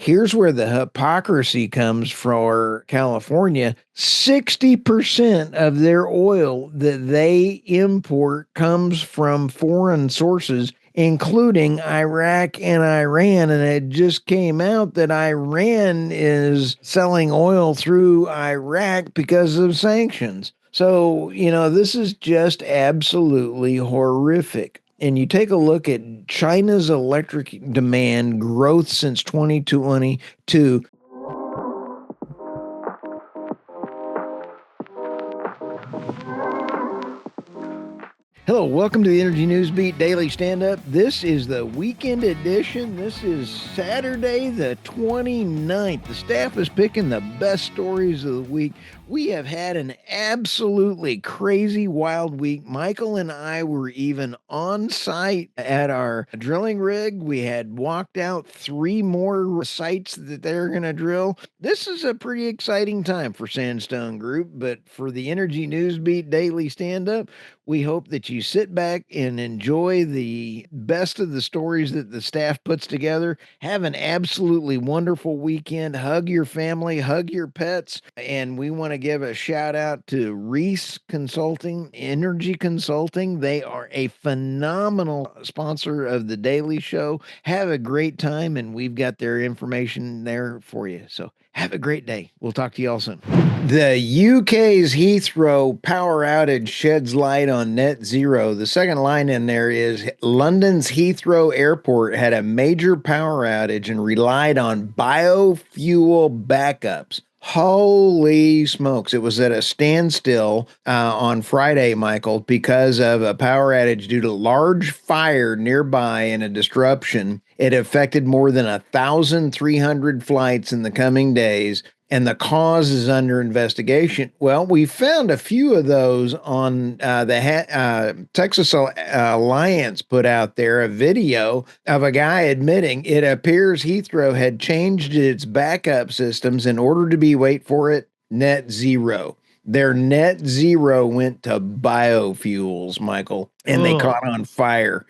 here's where the hypocrisy comes for California. 60% of their oil that they import comes from foreign sources, including Iraq and Iran. And it just came out that Iran is selling oil through Iraq because of sanctions. So, this is just absolutely horrific. And you take a look at China's electric demand growth since 2022. Hello, welcome to the Energy News Beat Daily Stand-Up. This is the weekend edition. This is Saturday the 29th. The staff is picking the best stories of the week. We have had an absolutely crazy, wild week. Michael and I were even on site at our drilling rig. We had walked out 3 more sites that they're going to drill. This is a pretty exciting time for Sandstone Group, but for the Energy News Beat Daily Stand-Up, we hope that you sit back and enjoy the best of the stories that the staff puts together. Have an absolutely wonderful weekend. Hug your family, hug your pets, and we want to give a shout out to Reese Consulting, Energy Consulting. They are a phenomenal sponsor of the Daily Show. Have a great time, and we've got their information there for you. So have a great day. We'll talk to you all soon. The UK's Heathrow power outage sheds light on net zero. The second line in there is London's Heathrow Airport had a major power outage and relied on biofuel backups. Holy smokes. It was at a standstill on Friday, Michael, because of a power outage due to large fire nearby and a disruption. It affected more than 1,300 flights in the coming days, and the cause is under investigation. Well, we found a few of those on the Texas Alliance put out there, a video of a guy admitting it appears Heathrow had changed its backup systems in order to be, wait for it, net zero. Their net zero went to biofuels, Michael, and they caught on fire.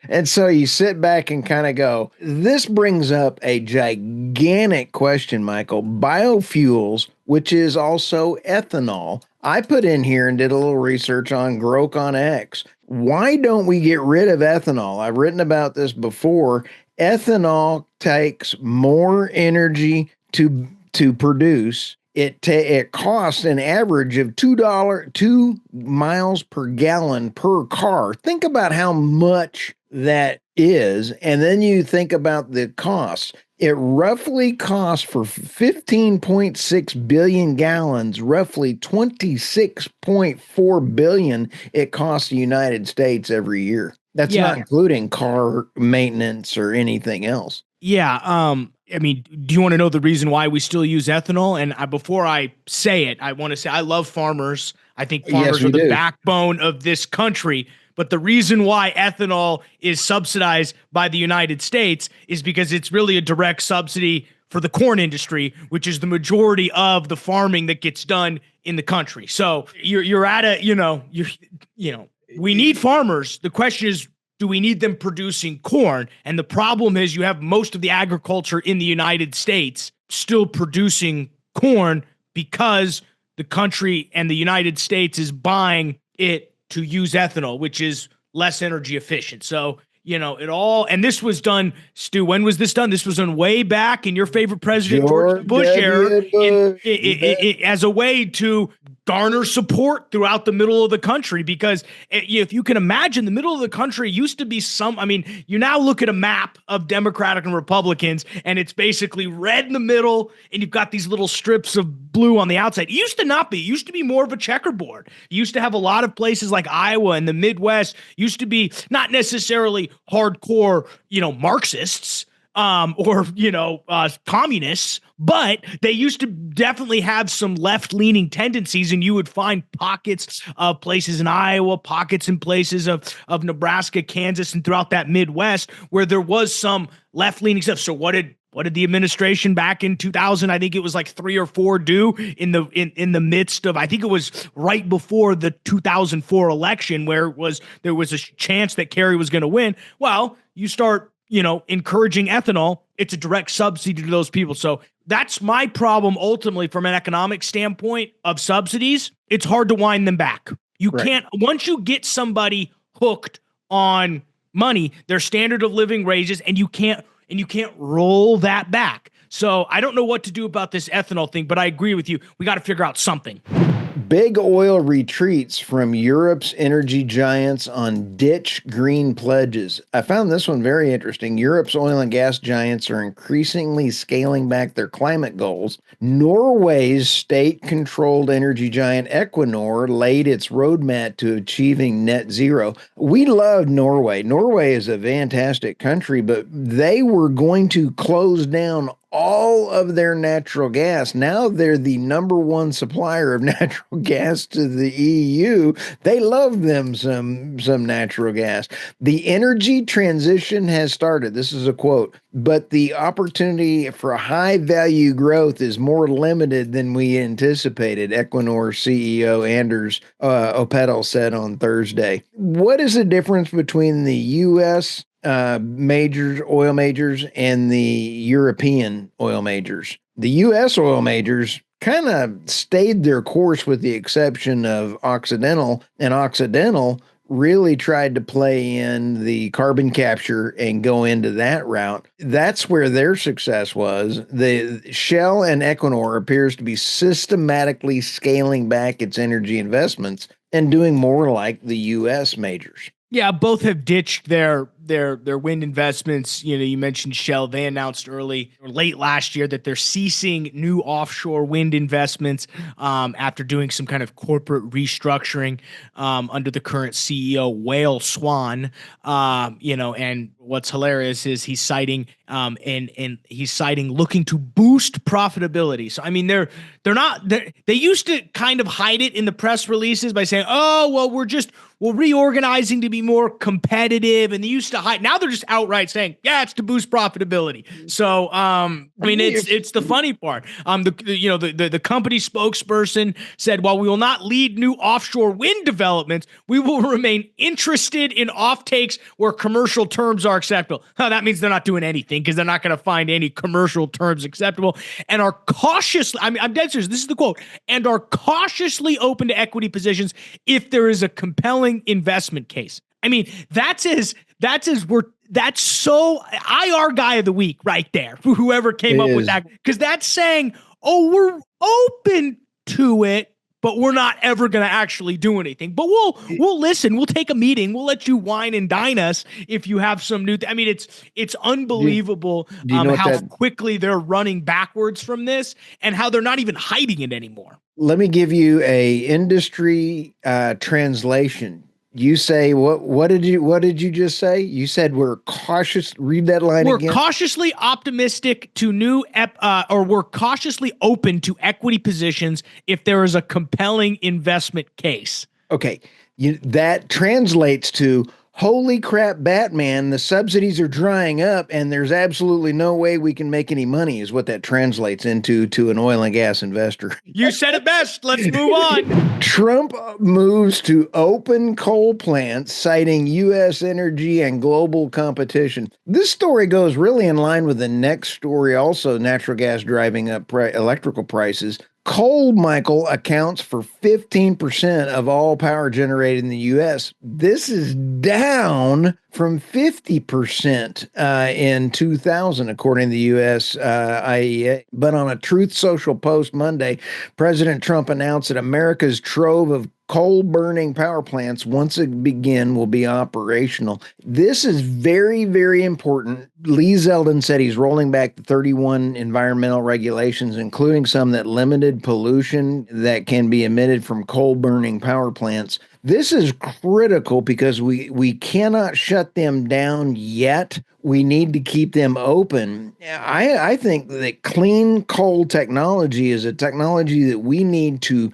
And so you sit back and kind of go, this brings up a gigantic question, Michael. Biofuels, which is also ethanol. I put in here and did a little research on Grok on X. Why don't we get rid of ethanol? I've written about this before. Ethanol takes more energy to produce. It costs an average of $2 miles per gallon per car. Think about how much that is, and then you think about the cost. It roughly costs for 15.6 billion gallons, roughly 26.4 billion it costs the United States every year. That's not including car maintenance or anything else. Yeah. I mean, do you want to know the reason why we still use ethanol? And before I say it, I want to say I love farmers. I think farmers are the backbone of this country. But the reason why ethanol is subsidized by the United States is because it's really a direct subsidy for the corn industry, which is the majority of the farming that gets done in the country. So you're at a, we need farmers. The question is, do we need them producing corn? And the problem is you have most of the agriculture in the United States still producing corn because the country and the United States is buying it to use ethanol, which is less energy efficient. So, it all, and this was done, Stu, when was this done? This was done way back in your favorite president, George Bush era, as a way to garner support throughout the middle of the country, because if you can imagine, the middle of the country used to be you now look at a map of Democratic and Republicans and it's basically red in the middle and you've got these little strips of blue on the outside. It used to not be. It used to be more of a checkerboard. You used to have a lot of places like Iowa and the Midwest used to be not necessarily hardcore, Marxists, or communists, but they used to definitely have some left-leaning tendencies, and you would find pockets of places in Iowa, pockets in places of Nebraska, Kansas, and throughout that Midwest where there was some left-leaning stuff. So what did the administration back in 2000, I think it was like 3 or 4, do in the midst of, I think it was right before the 2004 election where there was a chance that Kerry was going to win? Well, you start encouraging ethanol, it's a direct subsidy to those people. So that's my problem ultimately from an economic standpoint of subsidies. It's hard to wind them back. You can't, once you get somebody hooked on money, their standard of living raises, and you can't roll that back. So I don't know what to do about this ethanol thing, but I agree with you. We got to figure out something. Big oil retreats from Europe's energy giants on ditch green pledges. I found this one very interesting. Europe's oil and gas giants are increasingly scaling back their climate goals. Norway's state-controlled energy giant Equinor laid its roadmap to achieving net zero. We love Norway. Norway is a fantastic country, but they were going to close down all of their natural gas. Now they're the number one supplier of natural gas to the EU. They love them some natural gas. The energy transition has started. This is a quote, but the opportunity for high value growth is more limited than we anticipated, Equinor CEO Anders Opedal said on Thursday. What is the difference between the U.S. Oil majors and the European oil majors? The U.S. oil majors kind of stayed their course with the exception of Occidental, and Occidental really tried to play in the carbon capture and go into that route. That's where their success was. The Shell and Equinor appears to be systematically scaling back its energy investments and doing more like the U.S. majors. Yeah, both have ditched their wind investments. You mentioned Shell. They announced late last year that they're ceasing new offshore wind investments after doing some kind of corporate restructuring under the current CEO, Whale Swan. And what's hilarious is he's citing looking to boost profitability. So I mean, they used to kind of hide it in the press releases by saying, oh well, we're reorganizing to be more competitive, and they used to hide. Now they're just outright saying, yeah, it's to boost profitability. So, it's the funny part. The company spokesperson said, while we will not lead new offshore wind developments, we will remain interested in offtakes where commercial terms are acceptable. That means they're not doing anything because they're not going to find any commercial terms acceptable, and are cautiously, I'm dead serious, this is the quote, and are cautiously open to equity positions if there is a compelling investment case. I mean, that's so IR guy of the week right there for whoever came up with that, because that's saying, oh, we're open to it, but we're not ever going to actually do anything. But we'll listen. We'll take a meeting. We'll let you wine and dine us if you have some new. I mean, it's unbelievable how quickly they're running backwards from this, and how they're not even hiding it anymore. Let me give you a industry translation. You say what did you just say? You said we're cautious. Read that line again. We're cautiously optimistic to we're cautiously open to equity positions if there is a compelling investment case. Okay, that translates to, holy crap, Batman, the subsidies are drying up and there's absolutely no way we can make any money, is what that translates into to an oil and gas investor. You said it best. Let's move on. Trump moves to open coal plants, citing U.S. energy and global competition. This story goes really in line with the next story, also natural gas driving up electrical prices. Coal, Michael, accounts for 15% of all power generated in the U.S. This is down from 50% in 2000, according to the U.S. IEA. But on a Truth Social post Monday, President Trump announced that America's trove of coal-burning power plants, once it begin, will be operational. This is very, very important. Lee Zeldin said he's rolling back the 31 environmental regulations, including some that limited pollution that can be emitted from coal-burning power plants. This is critical because we cannot shut them down yet. We need to keep them open. I think that clean coal technology is a technology that we need to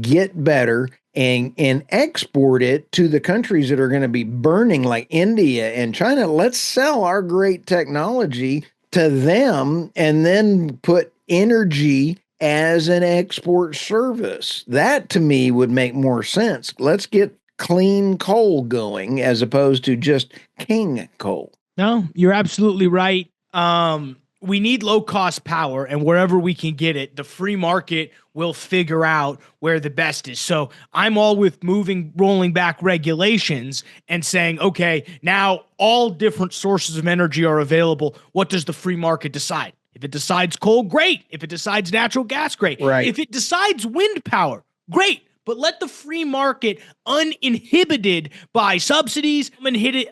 get better and export it to the countries that are going to be burning, like India and China. Let's sell our great technology to them and then put energy as an export service. That to me would make more sense. Let's get clean coal going as opposed to just king coal. No, you're absolutely right. We need low cost power, and wherever we can get it, the free market will figure out where the best is. So I'm all with rolling back regulations and saying, okay, now all different sources of energy are available. What does the free market decide? If it decides coal, great. If it decides natural gas, great. Right. If it decides wind power, great. But let the free market, uninhibited by subsidies,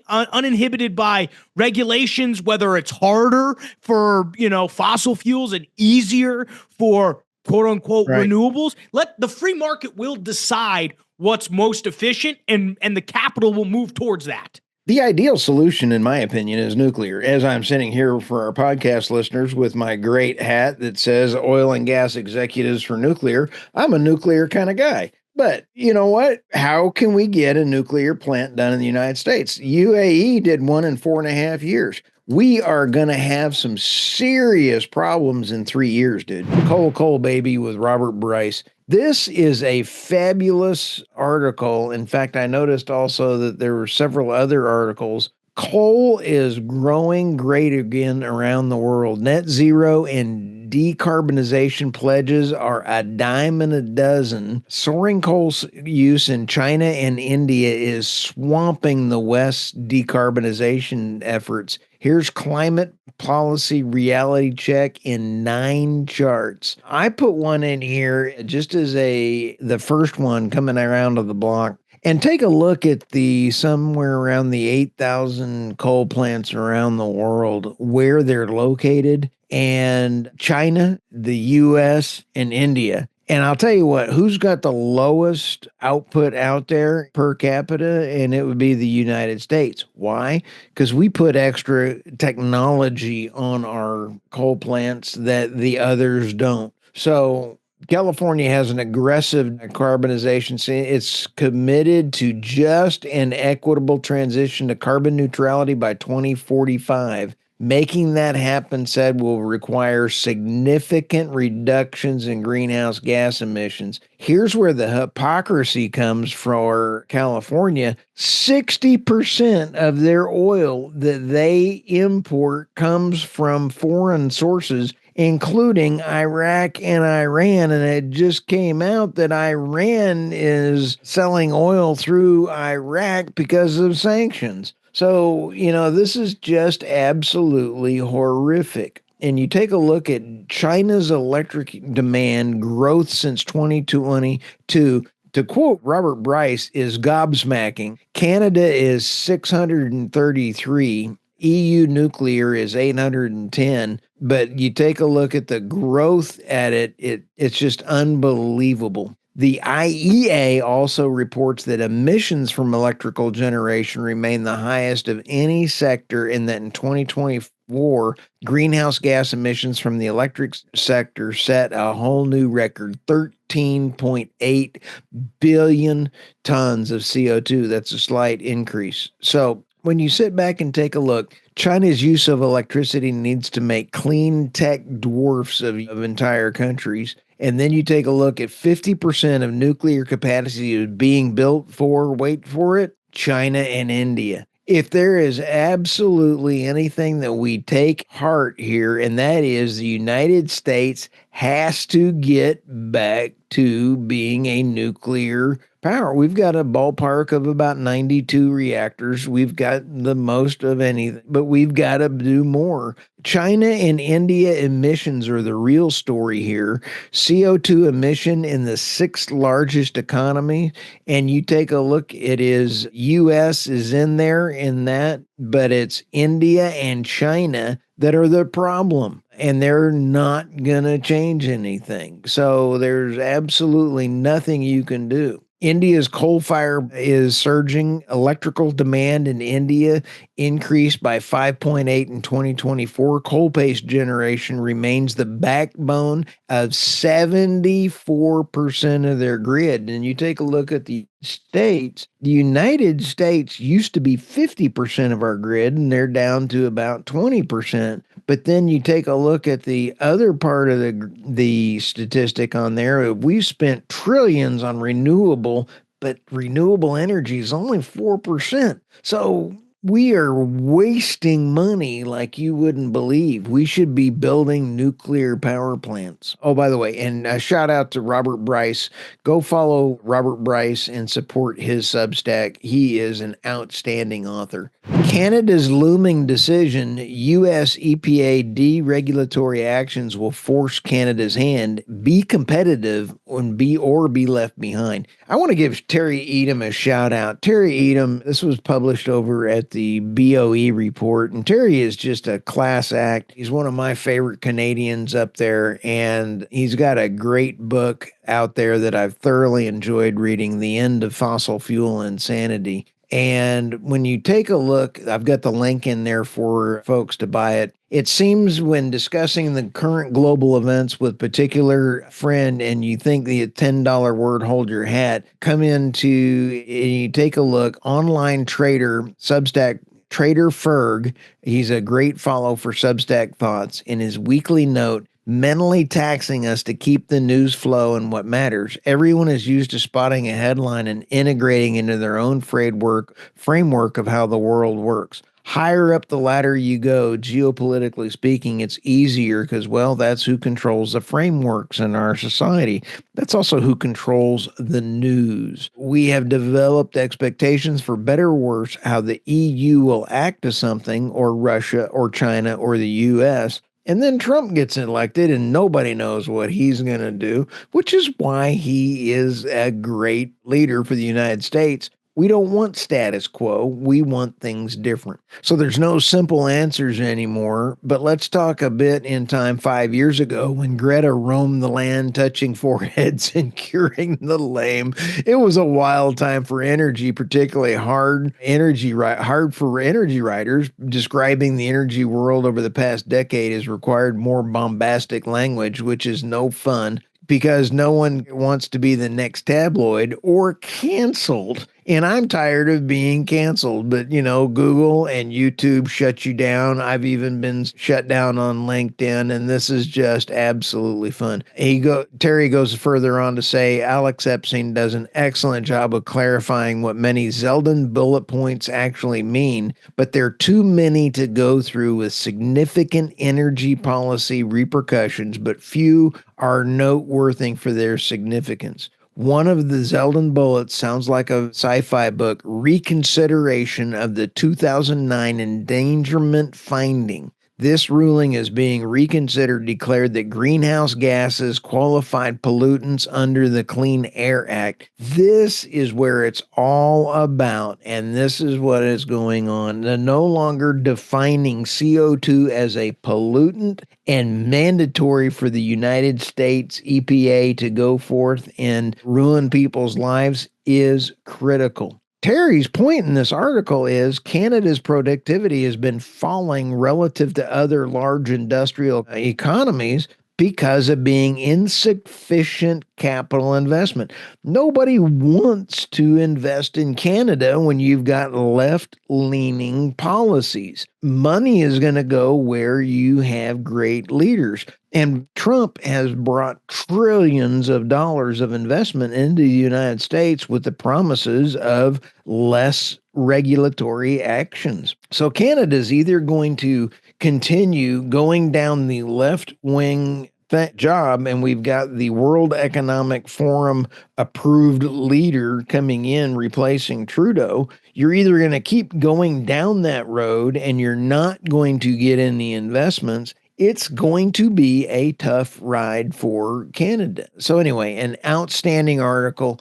uninhibited by regulations, whether it's harder for, fossil fuels and easier for quote unquote Right. renewables, let the free market will decide what's most efficient, and the capital will move towards that. The ideal solution, in my opinion, is nuclear. As I'm sitting here for our podcast listeners with my great hat that says Oil and Gas Executives for Nuclear, I'm a nuclear kind of guy. But you know what? How can we get a nuclear plant done in the United States? UAE did one in 4.5 years. We are going to have some serious problems in 3 years, dude. Coal, baby, with Robert Bryce. This is a fabulous article. In fact, I noticed also that there were several other articles. Coal is growing great again around the world. Net zero and decarbonization pledges are a dime a dozen. Soaring coal use in China and India is swamping the West's decarbonization efforts. Here's climate policy reality check in 9 charts. I put one in here just as the first one coming around to the block. And take a look at the somewhere around the 8,000 coal plants around the world, where they're located, and China, the US, and India. And I'll tell you what, who's got the lowest output out there per capita? And it would be the United States. Why? Because we put extra technology on our coal plants that the others don't. So California has an aggressive carbonization scene. It's committed to just and equitable transition to carbon neutrality by 2045. Making that happen, said, will require significant reductions in greenhouse gas emissions. Here's where the hypocrisy comes for California. 60% of their oil that they import comes from foreign sources, including Iraq and Iran. And it just came out that Iran is selling oil through Iraq because of sanctions. So, this is just absolutely horrific. And you take a look at China's electric demand growth since 2022. To quote Robert Bryce, is gobsmacking. Canada is 633. EU nuclear is 810. But you take a look at the growth at it's just unbelievable. The IEA also reports that emissions from electrical generation remain the highest of any sector, and that in 2024, greenhouse gas emissions from the electric sector set a whole new record, 13.8 billion tons of CO2. That's a slight increase. So when you sit back and take a look, China's use of electricity needs to make clean tech dwarfs of entire countries. And then you take a look at 50% of nuclear capacity is being built for, wait for it, China and India. If there is absolutely anything that we take heart here, and that is the United States has to get back to being a nuclear power. We've got a ballpark of about 92 reactors. We've got the most of anything, but we've got to do more. China and India emissions are the real story here. CO2 emission in the 6th largest economy. And you take a look, it is US is in there in that, but it's India and China that are the problem. And they're not going to change anything. So there's absolutely nothing you can do. India's coal fire is surging. Electrical demand in India increased by 5.8 in 2024. Coal-based generation remains the backbone of 74% of their grid. And you take a look at the states, the United States used to be 50% of our grid, and they're down to about 20%. But then you take a look at the other part of the statistic on there. We've spent trillions on renewable, but renewable energy is only 4%. So We are wasting money like you wouldn't believe. We should be building nuclear power plants. Oh, by the way, and a shout out to Robert Bryce. Go follow Robert Bryce and support his Substack. He is an outstanding author. Canada's looming decision, U.S. EPA deregulatory actions will force Canada's hand. Be competitive and be left behind. I want to give Terry Edom a shout out. Terry Edom, this was published over at the BOE report, and Terry is just a class act. He's one of my favorite Canadians up there, and he's got a great book out there that I've thoroughly enjoyed reading, The End of Fossil Fuel Insanity. And when you take a look, I've got the link in there for folks to buy it. It seems when discussing the current global events with particular friend and you think the $10 word hold your hat, come into and you take a look, online trader, Substack Trader Ferg, he's a great follow for Substack Thoughts, in his weekly note, mentally taxing us to keep the news flow and what matters. Everyone is used to spotting a headline and integrating into their own framework of how the world works. Higher up the ladder you go, geopolitically speaking, it's easier because, well, that's who controls the frameworks in our society. That's also who controls the news. We have developed expectations, for better or worse, how the EU will act to something, or Russia, or China, or the US. And then Trump gets elected and nobody knows what he's going to do, which is why he is a great leader for the United States. We don't want status quo. We want things different. So there's no simple answers anymore. But let's talk a bit in time 5 years ago when Greta roamed the land, touching foreheads and curing the lame. It was a wild time for energy, particularly hard for energy writers. Describing the energy world over the past decade has required more bombastic language, which is no fun, because no one wants to be the next tabloid or canceled. And I'm tired of being canceled, but Google and YouTube shut you down. I've even been shut down on LinkedIn, and this is just absolutely fun. Terry goes further on to say Alex Epstein does an excellent job of clarifying what many Zeldin bullet points actually mean, but there are too many to go through with significant energy policy repercussions, but few are noteworthy for their significance. One of the Zeldin bullets sounds like a sci-fi book, reconsideration of the 2009 endangerment finding. This ruling is being reconsidered, declared that greenhouse gases qualified pollutants under the Clean Air Act. This is where it's all about, and this is what is going on. They're no longer defining CO2 as a pollutant and mandatory for the United States EPA to go forth and ruin people's lives is critical. Terry's point in this article is Canada's productivity has been falling relative to other large industrial economies because of being insufficient capital investment. Nobody wants to invest in Canada when you've got left-leaning policies. Money is going to go where you have great leaders. And Trump has brought trillions of dollars of investment into the United States with the promises of less regulatory actions. So Canada is either going to continue going down the left wing job, and we've got the World Economic Forum approved leader coming in replacing Trudeau. You're either going to keep going down that road and you're not going to get any investments. It's going to be a tough ride for Canada. So anyway, an outstanding article.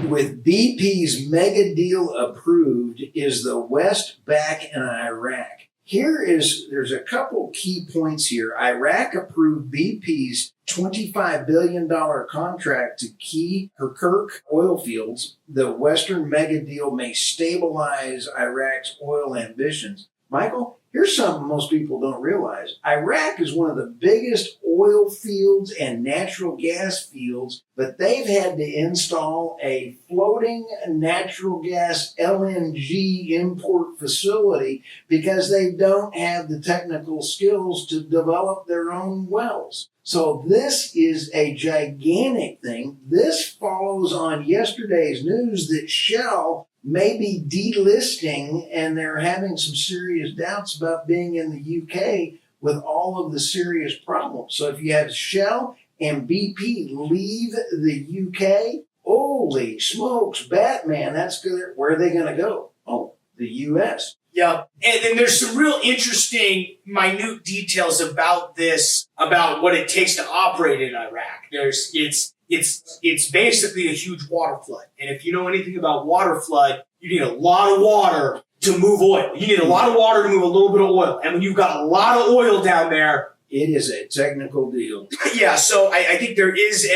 With BP's Megadeal approved, is the West back in Iraq? There's a couple key points here. Iraq approved BP's $25 billion contract to key Kirkuk oil fields. The Western Megadeal may stabilize Iraq's oil ambitions. Michael, here's something most people don't realize. Iraq is one of the biggest oil fields and natural gas fields, but they've had to install a floating natural gas LNG import facility because they don't have the technical skills to develop their own wells. So this is a gigantic thing. This follows on yesterday's news that Shell may be delisting, and they're having some serious doubts about being in the UK with all of the serious problems. So if you have Shell and BP leave the UK, holy smokes, Batman, that's good. Where are they going to go? Oh, the US. Yeah. And then there's some real interesting, minute details about this, about what it takes to operate in Iraq. It's basically a huge water flood. And if you know anything about water flood, you need a lot of water to move oil. You need a lot of water to move a little bit of oil. And when you've got a lot of oil down there, it is a technical deal. Yeah, so I think there is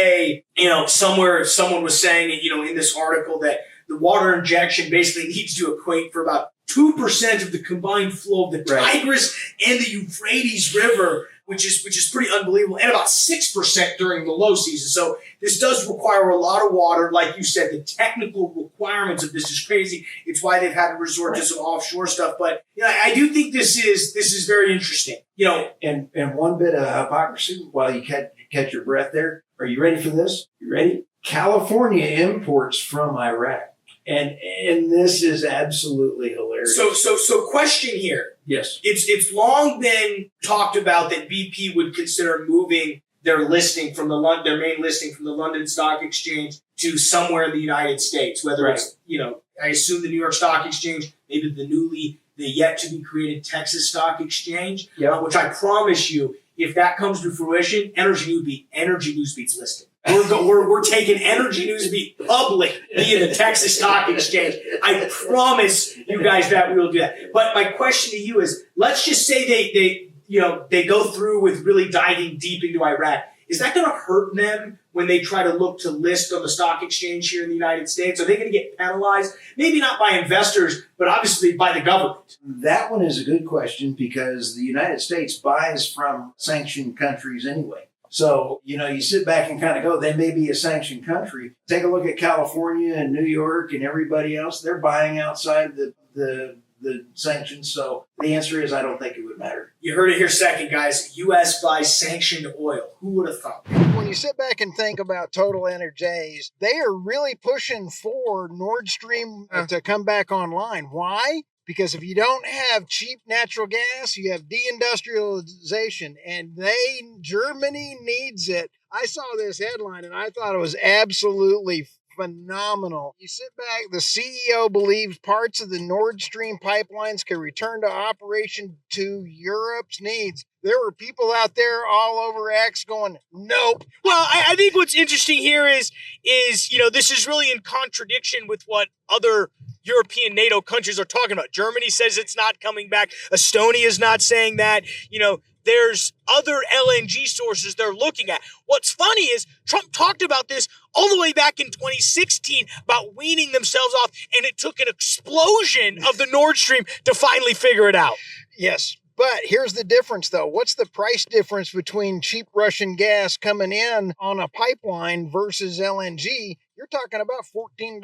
somewhere someone was saying, in this article that the water injection basically needs to equate for about 2% of the combined flow of the Tigris and the Euphrates River, which is pretty unbelievable, and about 6% during the low season. So this does require a lot of water. Like you said, the technical requirements of this is crazy. It's why they've had to resort to some offshore stuff. But I do think this is very interesting. And one bit of hypocrisy while you catch your breath there. Are you ready for this? You ready? California imports from Iraq. And this is absolutely hilarious. So question here. Yes. It's long been talked about that BP would consider moving their listing from their main listing from the London Stock Exchange to somewhere in the United States, whether it's, I assume the New York Stock Exchange, maybe the yet to be created Texas Stock Exchange, which I promise you, if that comes to fruition, Energy News Beat's listed. We're taking Energy News Beat public via the Texas Stock Exchange. I promise you guys that we will do that. But my question to you is, let's just say they go through with really diving deep into Iraq. Is that going to hurt them when they try to look to list on the stock exchange here in the United States? Are they going to get penalized? Maybe not by investors, but obviously by the government. That one is a good question because the United States buys from sanctioned countries anyway. So, you sit back and kind of go, they may be a sanctioned country. Take a look at California and New York and everybody else. They're buying outside the sanctions. So the answer is I don't think it would matter. You heard it here second, guys. U.S. buys sanctioned oil. Who would have thought? When you sit back and think about TotalEnergies, they are really pushing for Nord Stream to come back online. Why? Because if you don't have cheap natural gas, you have deindustrialization, and Germany needs it. I saw this headline and I thought it was absolutely phenomenal. You sit back, the CEO believes parts of the Nord Stream pipelines can return to operation to Europe's needs. There were people out there all over X going, nope. Well, I think what's interesting here is this is really in contradiction with what other European NATO countries are talking about. Germany says it's not coming back. Estonia is not saying that. There's other LNG sources they're looking at. What's funny is Trump talked about this all the way back in 2016 about weaning themselves off, and it took an explosion of the Nord Stream to finally figure it out. Yes. But here's the difference, though. What's the price difference between cheap Russian gas coming in on a pipeline versus LNG? You're talking about $14.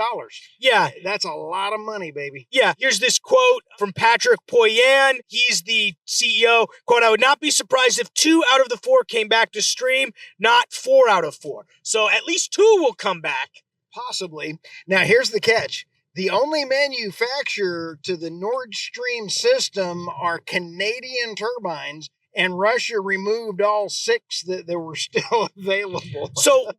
Yeah. That's a lot of money, baby. Yeah. Here's this quote from Patrick Poyan. He's the CEO. Quote, I would not be surprised if 2 out of the 4 came back to stream, not 4 out of 4. So at least 2 will come back. Possibly. Now, here's the catch. The only manufacturer to the Nord Stream system are Canadian turbines, and Russia removed all 6 that were still available. So,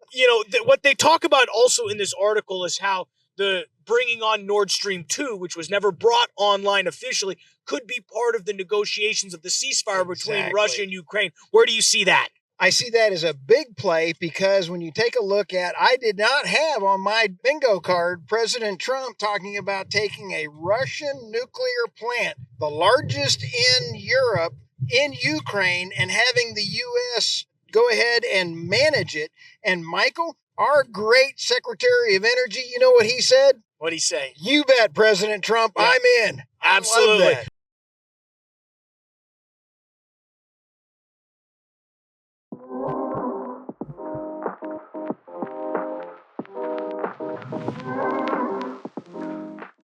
what they talk about also in this article is how the bringing on Nord Stream 2, which was never brought online officially, could be part of the negotiations of the ceasefire between Russia and Ukraine. Where do you see that? I see that as a big play because when you take a look at, I did not have on my bingo card President Trump talking about taking a Russian nuclear plant, the largest in Europe, in Ukraine, and having the U.S. go ahead and manage it. And Michael, our great Secretary of Energy, you know what he said? What'd he say? You bet, President Trump. Yeah. I'm in. Absolutely. I love that.